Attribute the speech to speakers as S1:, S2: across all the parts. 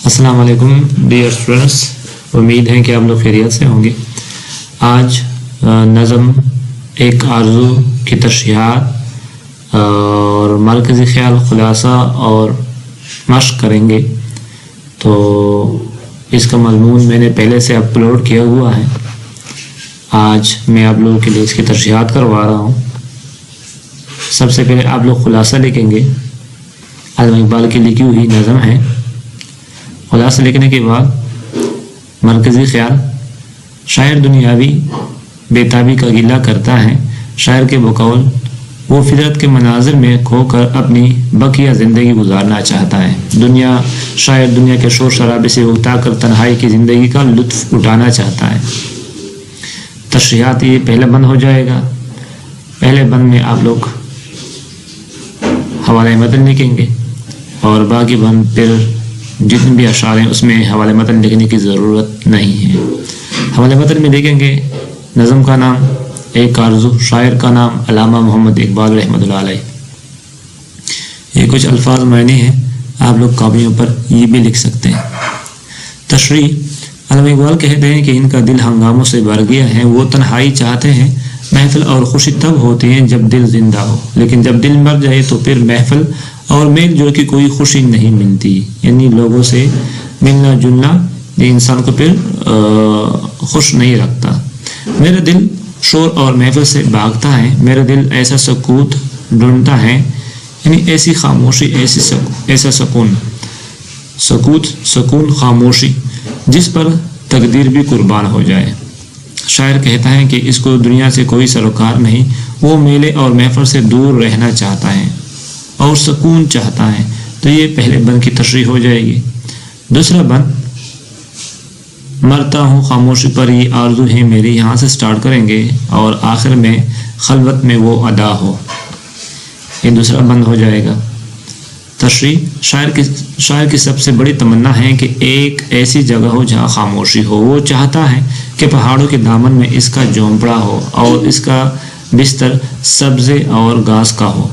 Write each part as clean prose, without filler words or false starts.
S1: السلام علیکم dear students, امید ہے کہ آپ لوگ خیریت سے ہوں گے۔ آج نظم ایک آرزو کی تشریحات اور مرکزی خیال، خلاصہ اور مشق کریں گے۔ تو اس کا مضمون میں نے پہلے سے اپلوڈ کیا ہوا ہے، آج میں آپ لوگوں کے لیے اس کی تشریحات کروا رہا ہوں۔ سب سے پہلے آپ لوگ خلاصہ لکھیں گے، علامہ اقبال کی لکھی ہوئی نظم ہے۔ خلاصہ لکھنے کے بعد مرکزی خیال: شاعر دنیاوی بےتابی کا گلہ کرتا ہے، شاعر کے بقول وہ فطرت کے مناظر میں کھو کر اپنی بقیہ زندگی گزارنا چاہتا ہے۔ شاعر دنیا کے شور شرابے سے اکتا کر تنہائی کی زندگی کا لطف اٹھانا چاہتا ہے۔ تشریحات یہ پہلا بند ہو جائے گا۔ پہلے بند میں آپ لوگ حوالہ متن لکھیں گے اور باقی بند پھر جتنے بھی اشعار ہیں اس میں حوالہ متن لکھنے کی ضرورت نہیں ہے۔ حوالہ متن میں دیکھیں گے نظم کا نام ایک آرزو، شاعر کا نام علامہ محمد اقبال رحمۃ اللہ علیہ۔ یہ کچھ الفاظ معنی ہیں، آپ لوگ کاپیوں پر یہ بھی لکھ سکتے ہیں۔ تشریح: علامہ اقبال کہتے ہیں کہ ان کا دل ہنگاموں سے بھر گیا ہے، وہ تنہائی چاہتے ہیں۔ محفل اور خوشی تب ہوتی ہے جب دل زندہ ہو، لیکن جب دل مر جائے تو پھر محفل اور میل جول کی کوئی خوشی نہیں ملتی، یعنی لوگوں سے ملنا جلنا یہ انسان کو پھر خوش نہیں رکھتا۔ میرا دل شور اور محفل سے بھاگتا ہے، میرا دل ایسا سکوت ڈھونڈتا ہے، یعنی ایسی خاموشی، ایسا سکون خاموشی جس پر تقدیر بھی قربان ہو جائے۔ شاعر کہتا ہے کہ اس کو دنیا سے کوئی سروکار نہیں، وہ میلے اور محفل سے دور رہنا چاہتا ہے اور سکون چاہتا ہے۔ تو یہ پہلے بند کی تشریح ہو جائے گی۔ دوسرا بند: مرتا ہوں خاموشی پر یہ آرزو ہے میری، یہاں سے سٹارٹ کریں گے اور آخر میں خلوت میں وہ ادا ہو، یہ دوسرا بند ہو جائے گا۔ تشریح: شاعر کی سب سے بڑی تمنا ہے کہ ایک ایسی جگہ ہو جہاں خاموشی ہو۔ وہ چاہتا ہے کہ پہاڑوں کے دامن میں اس کا جھونپڑا ہو اور اس کا بستر سبزے اور گھاس کا ہو،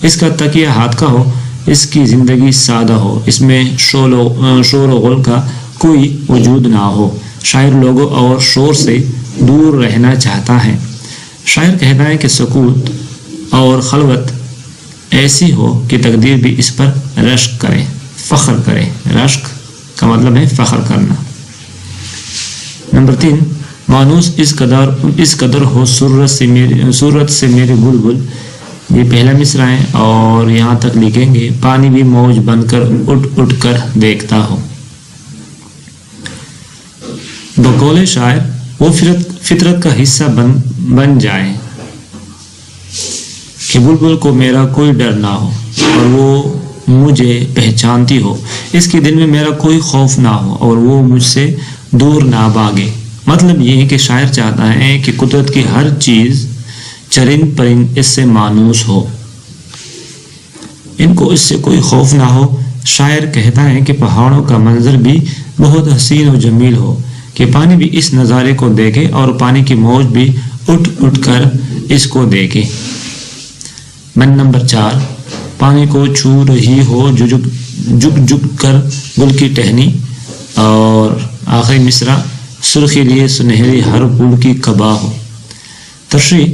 S1: اس کا تکیہ ہاتھ کا ہو، اس کی زندگی سادہ ہو، اس میں شور و غل کا کوئی وجود نہ ہو۔ شاعر لوگوں اور شور سے دور رہنا چاہتا ہے۔ شاعر کہتا ہے کہ سکوت اور خلوت ایسی ہو کہ تقدیر بھی اس پر رشک کرے، فخر کرے۔ رشک کا مطلب ہے فخر کرنا۔ نمبر 3: مانوس اس قدر ہو صورت سے میرے بلبل، یہ پہلا مصرع ہے اور یہاں تک لکھیں گے پانی بھی موج بن کر اٹھ کر دیکھتا ہو۔ بقول شاعر وہ فطرت کا حصہ بن جائے کہ بلبل کو میرا کوئی ڈر نہ ہو اور وہ مجھے پہچانتی ہو، اس کے دل میں میرا کوئی خوف نہ ہو اور وہ مجھ سے دور نہ بھاگے۔ مطلب یہ ہے کہ شاعر چاہتا ہے کہ قدرت کی ہر چیز، چرند پرند اس سے مانوس ہو، ان کو اس سے کوئی خوف نہ ہو۔ شاعر کہتا ہے کہ پہاڑوں کا منظر بھی بہت حسین و جمیل ہو، کہ پانی بھی اس نظارے کو دیکھے اور پانی کی موج بھی اٹھ کر اس کو دیکھے۔ بند نمبر 4: پانی کو چھو رہی ہو جھک کر گل کی ٹہنی، اور آخری مصرع: سرخی لیے سنہری ہر پھول کی قبا ہو۔ تشریح: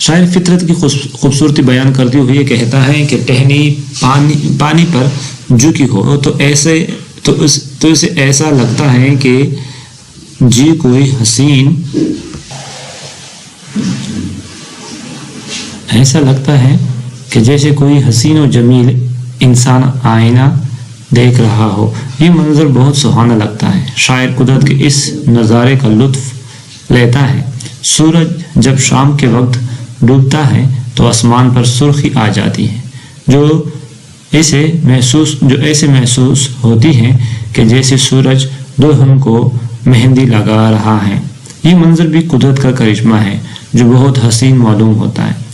S1: شاعر فطرت کی خوبصورتی بیان کرتے ہوئے کہتا ہے کہ ٹہنی پانی پر جھکی ہو تو اسے ایسا لگتا ہے کہ کوئی حسین، ایسا لگتا ہے کہ جیسے کوئی حسین و جمیل انسان آئینہ دیکھ رہا ہو۔ یہ منظر بہت سہانا لگتا ہے۔ شاعر قدرت کے اس نظارے کا لطف لیتا ہے۔ سورج جب شام کے وقت ڈوبتا ہے تو آسمان پر سرخی آ جاتی ہے، جو ایسے محسوس ہوتی ہے کہ جیسے سورج دلہن کو مہندی لگا رہا ہے۔ یہ منظر بھی قدرت کا کرشمہ ہے جو بہت حسین معلوم ہوتا ہے۔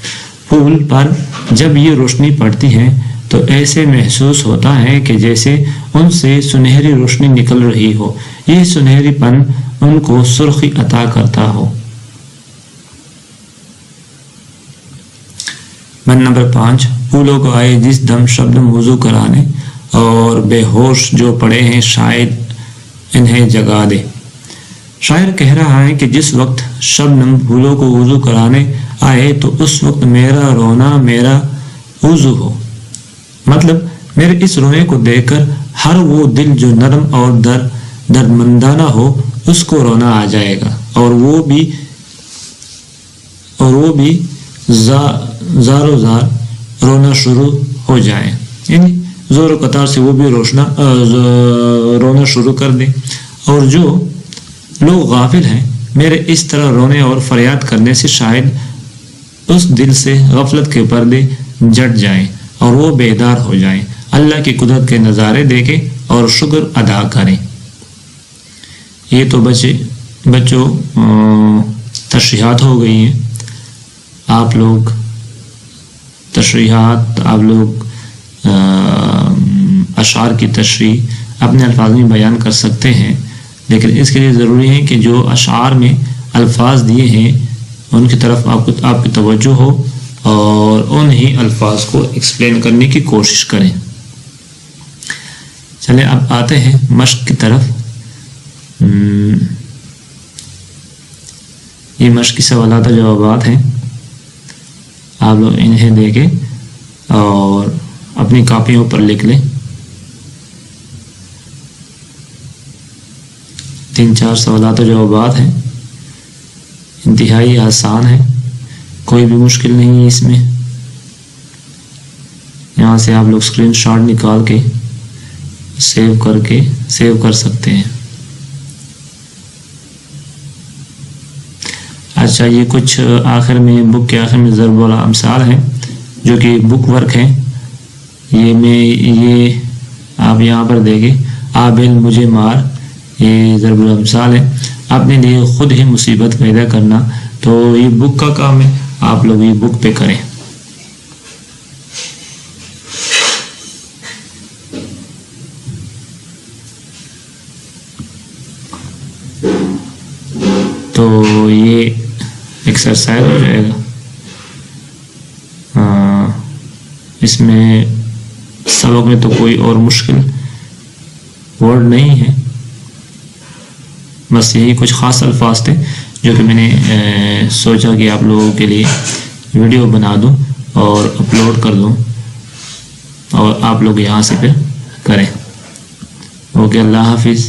S1: پھول پر جب یہ روشنی پڑتی ہے تو ایسے محسوس ہوتا ہے کہ جیسے ان سے سنہری روشنی نکل رہی ہو، یہ سنہری پن ان کو سرخی عطا کرتا ہو۔ بند نمبر 5: پھولوں کو آئے جس دم شبنم وضو کرانے، اور بے ہوش جو پڑے ہیں شاید انہیں جگا دے۔ شاعر کہہ رہا ہے کہ جس وقت شبنم پھولوں کو وضو کرانے آئے تو اس وقت میرا رونا میرا وضو ہو، مطلب میرے اس رونے کو دیکھ کر ہر وہ دل جو نرم اور دردمندانہ ہو اس کو رونا آ جائے گا، اور وہ بھی زار و زار رونا شروع ہو جائے، یعنی زور و قطار سے وہ بھی رونا شروع کر دیں۔ اور جو لوگ غافل ہیں میرے اس طرح رونے اور فریاد کرنے سے شاید اس دل سے غفلت کے پردے جٹ جائیں اور وہ بیدار ہو جائیں، اللہ کی قدرت کے نظارے دیکھیں اور شکر ادا کریں۔ یہ تو بچوں تشریحات ہو گئی ہیں۔ آپ لوگ اشعار کی تشریح اپنے الفاظ میں بیان کر سکتے ہیں، لیکن اس کے لیے ضروری ہے کہ جو اشعار میں الفاظ دیے ہیں ان کی طرف آپ کی توجہ ہو اور انہی الفاظ کو ایکسپلین کرنے کی کوشش کریں۔ چلیں اب آتے ہیں مشق کی طرف۔ یہ مشق کی سوالات و جوابات ہیں، آپ لوگ انہیں دیکھیں اور اپنی کاپیوں پر لکھ لیں۔ 3-4 سوالات و جوابات ہیں، انتہائی آسان ہے، کوئی بھی مشکل نہیں ہے اس میں۔ یہاں سے آپ لوگ اسکرین شاٹ نکال کے سیو کر سکتے ہیں۔ اچھا، یہ کچھ آخر میں بک کے آخر میں ضرب الامثال ہیں جو کہ بک ورک ہیں۔ یہ آپ یہاں پر دیکھیں، آبل مجھے مار، یہ ضرب الامثال ہے۔ اپنے لیے خود ہی مصیبت پیدا کرنا، تو یہ بک کا کام ہے، آپ لوگ یہ بک پہ کریں۔ تو یہ ایکسرسائز ہو جائے گا۔ اس میں سبق میں تو کوئی اور مشکل ورڈ نہیں ہے، بس یہی کچھ خاص الفاظ تھے جو کہ میں نے سوچا کہ آپ لوگوں کے لیے ویڈیو بنا دوں اور اپلوڈ کر دوں، اور آپ لوگ یہاں سے پھر کریں۔ اوکے، اللہ حافظ۔